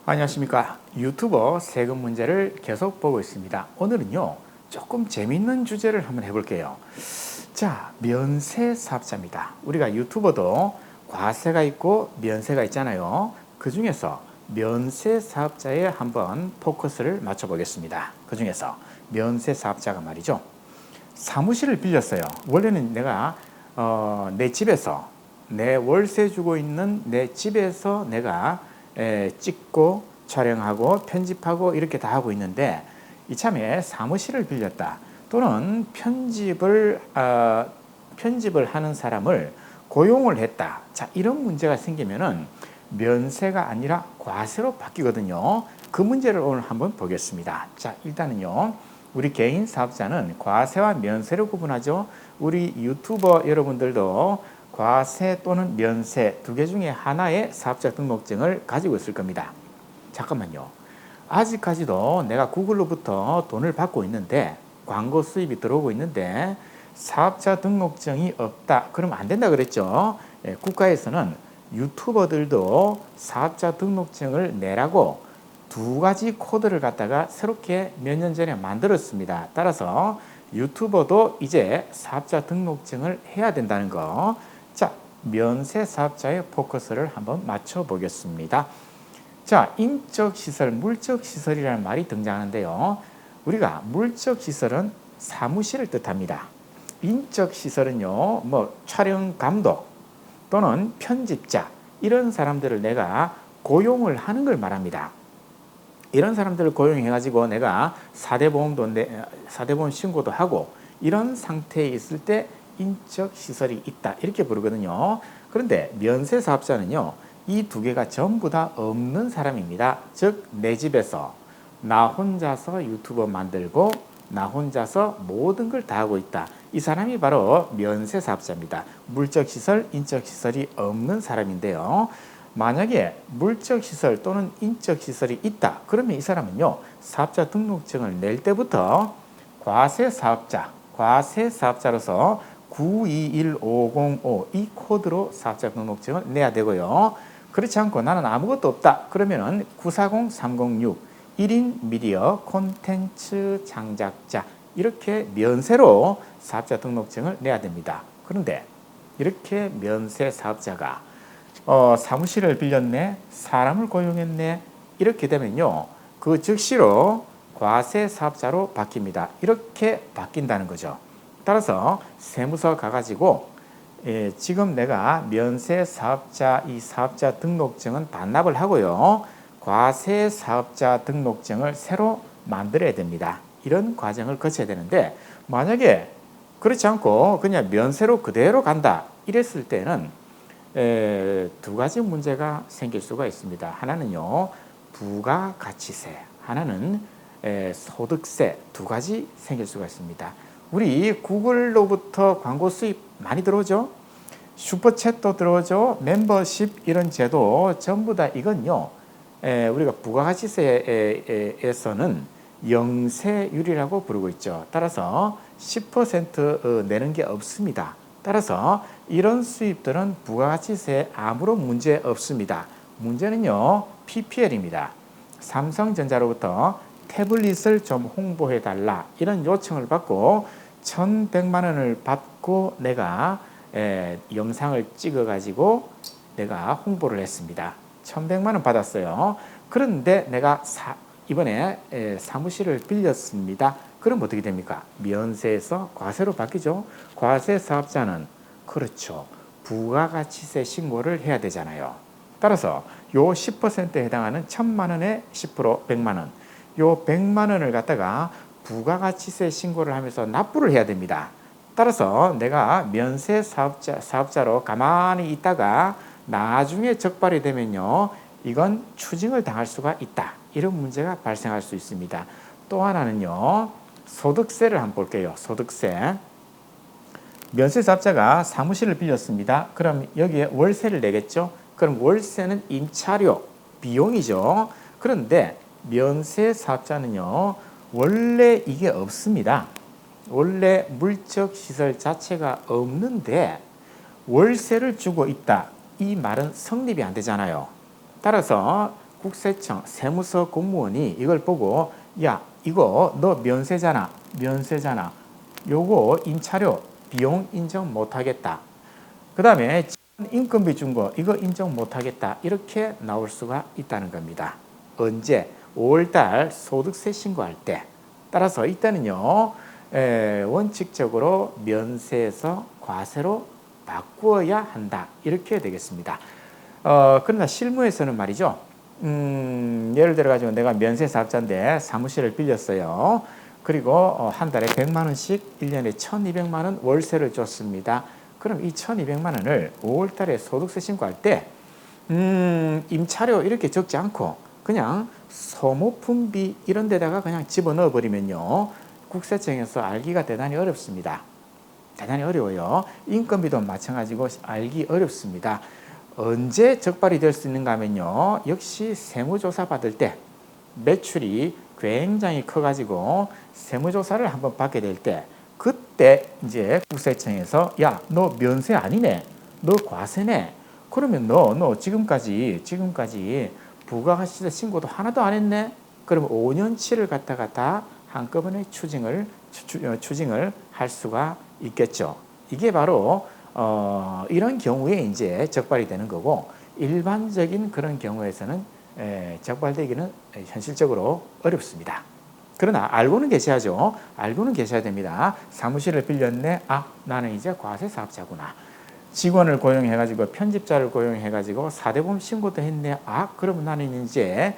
안녕하십니까. 유튜버 세금 문제를 계속 보고 있습니다. 오늘은요, 조금 재밌는 주제를 한번 해볼게요. 자, 면세 사업자입니다. 우리가 유튜버도 과세가 있고 면세가 있잖아요. 그 중에서 면세 사업자에 한번 포커스를 맞춰보겠습니다. 그 중에서 면세 사업자가 말이죠. 사무실을 빌렸어요. 원래는 내가 내 집에서 내 월세 주고 있는 내 집에서 내가 찍고 촬영하고 편집하고 이렇게 다 하고 있는데 이참에 사무실을 빌렸다. 또는 편집을 하는 사람을 고용을 했다. 자, 이런 문제가 생기면은 면세가 아니라 과세로 바뀌거든요. 그 문제를 오늘 한번 보겠습니다. 자, 일단은요. 우리 개인 사업자는 과세와 면세를 구분하죠. 우리 유튜버 여러분들도 과세 또는 면세 두 개 중에 하나의 사업자 등록증을 가지고 있을 겁니다. 잠깐만요. 아직까지도 내가 구글로부터 돈을 받고 있는데 광고 수입이 들어오고 있는데 사업자 등록증이 없다. 그러면 안 된다 그랬죠. 국가에서는 유튜버들도 사업자 등록증을 내라고 두 가지 코드를 갖다가 새롭게 몇 년 전에 만들었습니다. 따라서 유튜버도 이제 사업자 등록증을 해야 된다는 거. 자, 면세 사업자의 포커스를 한번 맞춰 보겠습니다. 자, 인적 시설, 물적 시설이라는 말이 등장하는데요. 우리가 물적 시설은 사무실을 뜻합니다. 인적 시설은요, 뭐 촬영 감독 또는 편집자 이런 사람들을 내가 고용을 하는 걸 말합니다. 이런 사람들을 고용해가지고 내가 4대 보험 신고도 하고 이런 상태에 있을 때 인적 시설이 있다 이렇게 부르거든요. 그런데 면세 사업자는요, 이 두 개가 전부 다 없는 사람입니다. 즉 내 집에서 나 혼자서 유튜버 만들고 나 혼자서 모든 걸 다 하고 있다. 이 사람이 바로 면세 사업자입니다. 물적 시설, 인적 시설이 없는 사람인데요. 만약에 물적 시설 또는 인적 시설이 있다. 그러면 이 사람은요, 사업자 등록증을 낼 때부터 과세 사업자로서 921505 이 코드로 사업자 등록증을 내야 되고요. 그렇지 않고 나는 아무것도 없다. 그러면은 940306 1인 미디어 콘텐츠 창작자 이렇게 면세로 사업자 등록증을 내야 됩니다. 그런데 이렇게 면세 사업자가 사무실을 빌렸네, 사람을 고용했네 이렇게 되면요, 그 즉시로 과세 사업자로 바뀝니다. 이렇게 바뀐다는 거죠. 따라서 세무서 가가지고 지금 내가 면세 사업자 이 사업자 등록증은 반납을 하고요, 과세 사업자 등록증을 새로 만들어야 됩니다. 이런 과정을 거쳐야 되는데 만약에 그렇지 않고 그냥 면세로 그대로 간다 이랬을 때는 두 가지 문제가 생길 수가 있습니다. 하나는요, 부가가치세, 하나는 소득세 두 가지 생길 수가 있습니다. 우리 구글로부터 광고 수입 많이 들어오죠? 슈퍼챗도 들어오죠? 멤버십 이런 제도 전부 다 이건요, 우리가 부가가치세에서는 영세율이라고 부르고 있죠. 따라서 10% 내는 게 없습니다. 따라서 이런 수입들은 부가가치세에 아무런 문제 없습니다. 문제는요, PPL입니다. 삼성전자로부터 태블릿을 좀 홍보해달라 이런 요청을 받고 1,100만 원을 받고 내가 영상을 찍어가지고 내가 홍보를 했습니다. 1,100만 원 받았어요. 그런데 내가 이번에 사무실을 빌렸습니다. 그럼 어떻게 됩니까? 면세에서 과세로 바뀌죠. 과세 사업자는 그렇죠, 부가가치세 신고를 해야 되잖아요. 따라서 요 10%에 해당하는 1,000만 원에 10% 100만 원, 요 100만 원을 갖다가 부가가치세 신고를 하면서 납부를 해야 됩니다. 따라서 내가 면세 사업자로 가만히 있다가 나중에 적발이 되면요, 이건 추징을 당할 수가 있다. 이런 문제가 발생할 수 있습니다. 또 하나는요, 소득세를 한번 볼게요. 소득세. 면세 사업자가 사무실을 빌렸습니다. 그럼 여기에 월세를 내겠죠? 그럼 월세는 임차료, 비용이죠. 그런데 면세 사업자는요, 원래 이게 없습니다. 원래 물적 시설 자체가 없는데 월세를 주고 있다. 이 말은 성립이 안 되잖아요. 따라서 국세청 세무서 공무원이 이걸 보고 야 이거 너 면세잖아. 요거 임차료 비용 인정 못하겠다. 그 다음에 인건비 준 거 이거 인정 못하겠다. 이렇게 나올 수가 있다는 겁니다. 언제? 5월달 소득세 신고할 때. 따라서 이때는요 원칙적으로 면세에서 과세로 바꾸어야 한다. 이렇게 되겠습니다. 그러나 실무에서는 말이죠. 예를 들어 가지고 내가 면세 사업자인데 사무실을 빌렸어요. 그리고 한 달에 100만 원씩 1년에 1,200만 원 월세를 줬습니다. 그럼 이 1,200만 원을 5월 달에 소득세 신고할 때 임차료 이렇게 적지 않고 그냥 소모품비 이런 데다가 그냥 집어넣어 버리면요. 국세청에서 알기가 대단히 어렵습니다. 대단히 어려워요. 인건비도 마찬가지고 알기 어렵습니다. 언제 적발이 될 수 있는가 하면요. 역시 세무조사 받을 때 매출이 굉장히 커가지고 세무조사를 한번 받게 될 때 그때 이제 국세청에서 야, 너 면세 아니네. 너 과세네. 그러면 너 지금까지 부가가치세 신고도 하나도 안 했네. 그러면 5년치를 갖다가 다 한꺼번에 추징을 할 수가 있겠죠. 이게 바로 이런 경우에 이제 적발이 되는 거고 일반적인 그런 경우에서는 적발되기는 현실적으로 어렵습니다. 그러나 알고는 계셔야죠. 알고는 계셔야 됩니다. 사무실을 빌렸네. 아, 나는 이제 과세 사업자구나. 직원을 고용해가지고 편집자를 고용해가지고 사대보험 신고도 했네. 아, 그러면 나는 이제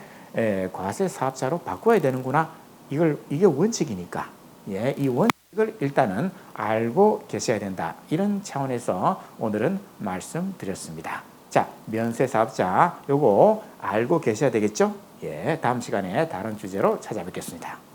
과세 사업자로 바꿔야 되는구나. 이게 원칙이니까. 예, 이 원칙을 일단은 알고 계셔야 된다. 이런 차원에서 오늘은 말씀드렸습니다. 자, 면세 사업자 요거 알고 계셔야 되겠죠? 예, 다음 시간에 다른 주제로 찾아뵙겠습니다.